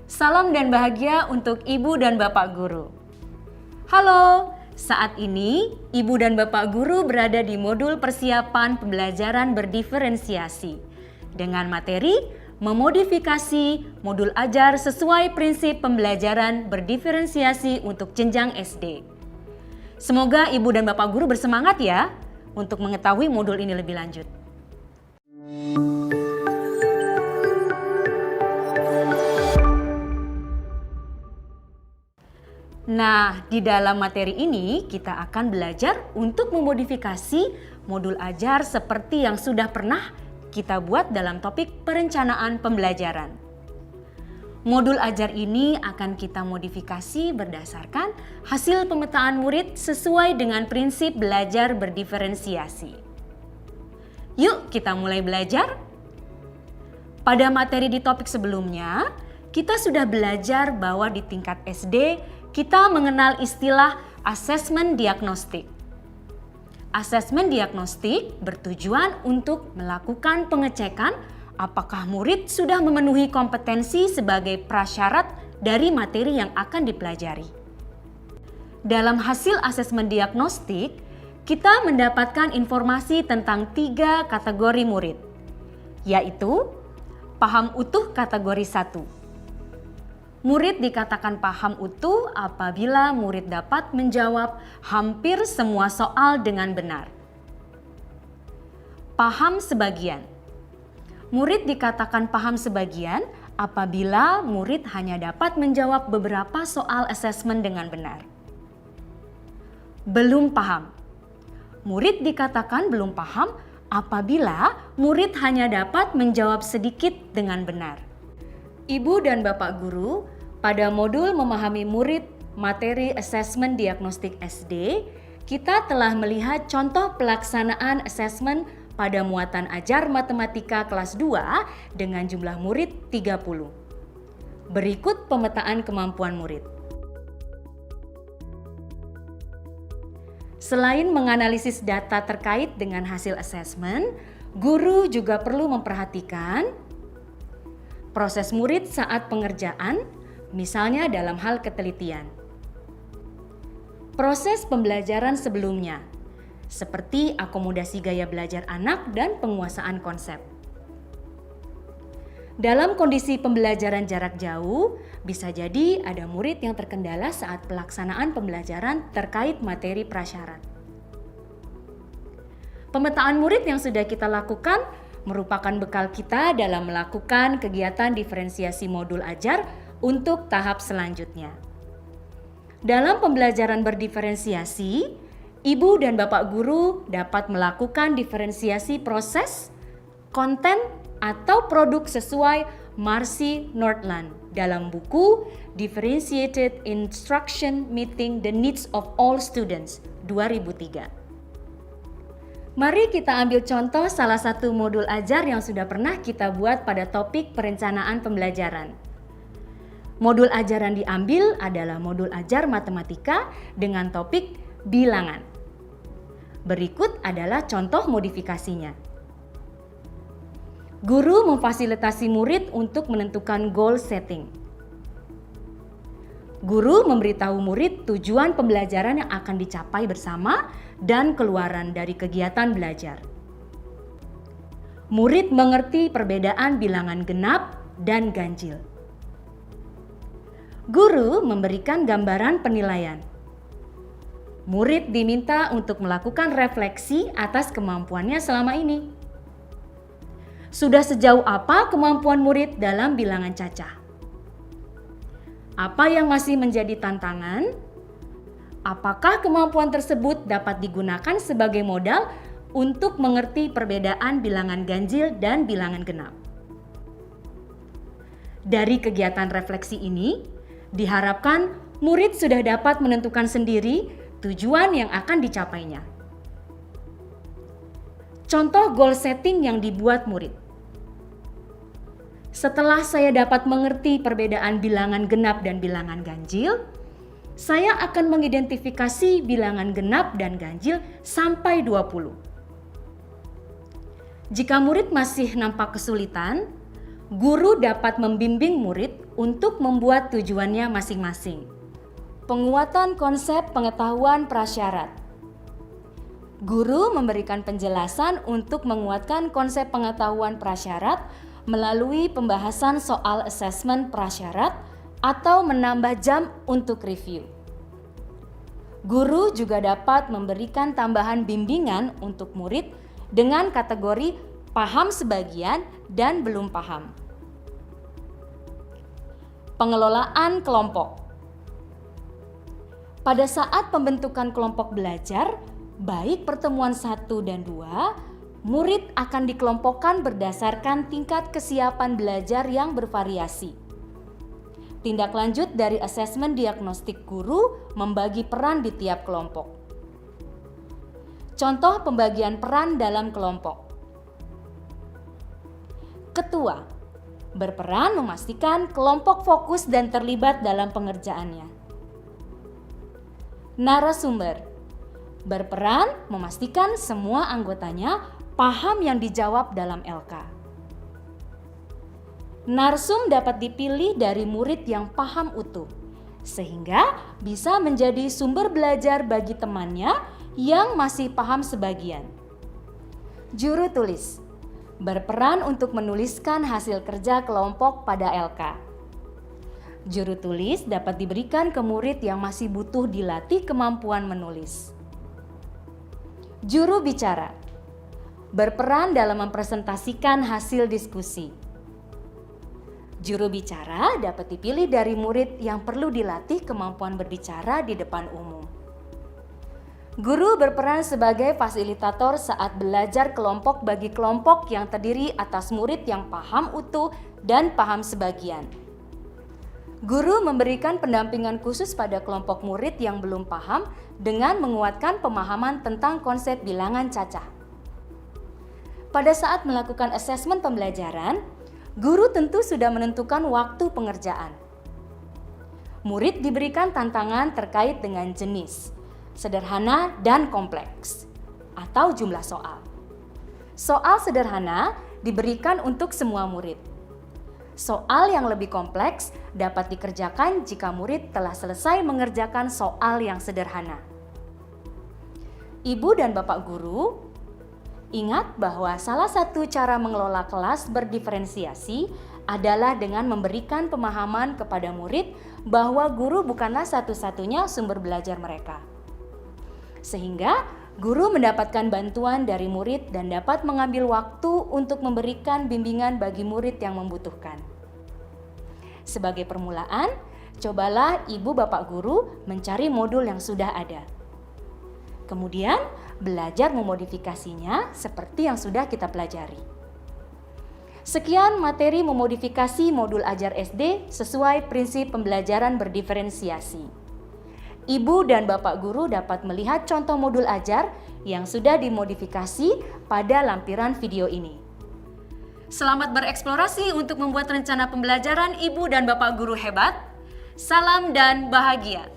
Salam dan bahagia untuk Ibu dan Bapak Guru. Halo, saat ini Ibu dan Bapak Guru berada di modul persiapan pembelajaran berdiferensiasi dengan materi memodifikasi modul ajar sesuai prinsip pembelajaran berdiferensiasi untuk jenjang SD. Semoga Ibu dan Bapak Guru bersemangat ya untuk mengetahui modul ini lebih lanjut. Nah, di dalam materi ini kita akan belajar untuk memodifikasi modul ajar seperti yang sudah pernah kita buat dalam topik perencanaan pembelajaran. Modul ajar ini akan kita modifikasi berdasarkan hasil pemetaan murid sesuai dengan prinsip belajar berdiferensiasi. Yuk kita mulai belajar. Pada materi di topik sebelumnya, kita sudah belajar bahwa di tingkat SD kita mengenal istilah asesmen diagnostik. Asesmen diagnostik bertujuan untuk melakukan pengecekan apakah murid sudah memenuhi kompetensi sebagai prasyarat dari materi yang akan dipelajari. Dalam hasil asesmen diagnostik, kita mendapatkan informasi tentang 3 kategori murid, yaitu paham utuh kategori 1. Murid dikatakan paham utuh apabila murid dapat menjawab hampir semua soal dengan benar. Paham sebagian. Murid dikatakan paham sebagian apabila murid hanya dapat menjawab beberapa soal asesmen dengan benar. Belum paham. Murid dikatakan belum paham apabila murid hanya dapat menjawab sedikit dengan benar. Ibu dan Bapak Guru, pada modul memahami murid materi asesmen diagnostik SD, kita telah melihat contoh pelaksanaan asesmen pada muatan ajar matematika kelas 2 dengan jumlah murid 30. Berikut pemetaan kemampuan murid. Selain menganalisis data terkait dengan hasil asesmen, guru juga perlu memperhatikan proses murid saat pengerjaan, misalnya dalam hal ketelitian. Proses pembelajaran sebelumnya, seperti akomodasi gaya belajar anak dan penguasaan konsep. Dalam kondisi pembelajaran jarak jauh, bisa jadi ada murid yang terkendala saat pelaksanaan pembelajaran terkait materi prasyarat. Pemetaan murid yang sudah kita lakukan merupakan bekal kita dalam melakukan kegiatan diferensiasi modul ajar untuk tahap selanjutnya. Dalam pembelajaran berdiferensiasi, Ibu dan Bapak Guru dapat melakukan diferensiasi proses, konten, atau produk sesuai Marcy Nordland dalam buku Differentiated Instruction Meeting the Needs of All Students 2003. Mari kita ambil contoh salah satu modul ajar yang sudah pernah kita buat pada topik perencanaan pembelajaran. Modul ajar yang diambil adalah modul ajar matematika dengan topik bilangan. Berikut adalah contoh modifikasinya. Guru memfasilitasi murid untuk menentukan goal setting. Guru memberitahu murid tujuan pembelajaran yang akan dicapai bersama dan keluaran dari kegiatan belajar. Murid mengerti perbedaan bilangan genap dan ganjil. Guru memberikan gambaran penilaian. Murid diminta untuk melakukan refleksi atas kemampuannya selama ini. Sudah sejauh apa kemampuan murid dalam bilangan cacah? Apa yang masih menjadi tantangan? Apakah kemampuan tersebut dapat digunakan sebagai modal untuk mengerti perbedaan bilangan ganjil dan bilangan genap? Dari kegiatan refleksi ini, diharapkan murid sudah dapat menentukan sendiri tujuan yang akan dicapainya. Contoh goal setting yang dibuat murid. Setelah saya dapat mengerti perbedaan bilangan genap dan bilangan ganjil, saya akan mengidentifikasi bilangan genap dan ganjil sampai 20. Jika murid masih nampak kesulitan, guru dapat membimbing murid untuk membuat tujuannya masing-masing. Penguatan konsep pengetahuan prasyarat. Guru memberikan penjelasan untuk menguatkan konsep pengetahuan prasyarat melalui pembahasan soal asesmen prasyarat atau menambah jam untuk review. Guru juga dapat memberikan tambahan bimbingan untuk murid dengan kategori paham sebagian dan belum paham. Pengelolaan kelompok. Pada saat pembentukan kelompok belajar, baik pertemuan 1 dan 2, murid akan dikelompokkan berdasarkan tingkat kesiapan belajar yang bervariasi. Tindak lanjut dari asesmen diagnostik guru membagi peran di tiap kelompok. Contoh pembagian peran dalam kelompok. Ketua berperan memastikan kelompok fokus dan terlibat dalam pengerjaannya. Narasumber berperan memastikan semua anggotanya paham yang dijawab dalam LK. Narsum dapat dipilih dari murid yang paham utuh, sehingga bisa menjadi sumber belajar bagi temannya yang masih paham sebagian. Juru tulis berperan untuk menuliskan hasil kerja kelompok pada LK. Juru tulis dapat diberikan ke murid yang masih butuh dilatih kemampuan menulis. Juru bicara berperan dalam mempresentasikan hasil diskusi. Juru bicara dapat dipilih dari murid yang perlu dilatih kemampuan berbicara di depan umum. Guru berperan sebagai fasilitator saat belajar kelompok bagi kelompok yang terdiri atas murid yang paham utuh dan paham sebagian. Guru memberikan pendampingan khusus pada kelompok murid yang belum paham dengan menguatkan pemahaman tentang konsep bilangan cacah. Pada saat melakukan asesmen pembelajaran, guru tentu sudah menentukan waktu pengerjaan. Murid diberikan tantangan terkait dengan jenis, sederhana dan kompleks, atau jumlah soal. Soal sederhana diberikan untuk semua murid. Soal yang lebih kompleks dapat dikerjakan jika murid telah selesai mengerjakan soal yang sederhana. Ibu dan Bapak guru, ingat bahwa salah satu cara mengelola kelas berdiferensiasi adalah dengan memberikan pemahaman kepada murid bahwa guru bukanlah satu-satunya sumber belajar mereka. Sehingga guru mendapatkan bantuan dari murid dan dapat mengambil waktu untuk memberikan bimbingan bagi murid yang membutuhkan. Sebagai permulaan, cobalah ibu bapak guru mencari modul yang sudah ada. Kemudian, belajar memodifikasinya seperti yang sudah kita pelajari. Sekian materi memodifikasi modul ajar SD sesuai prinsip pembelajaran berdiferensiasi. Ibu dan Bapak guru dapat melihat contoh modul ajar yang sudah dimodifikasi pada lampiran video ini. Selamat bereksplorasi untuk membuat rencana pembelajaran Ibu dan Bapak guru hebat. Salam dan bahagia.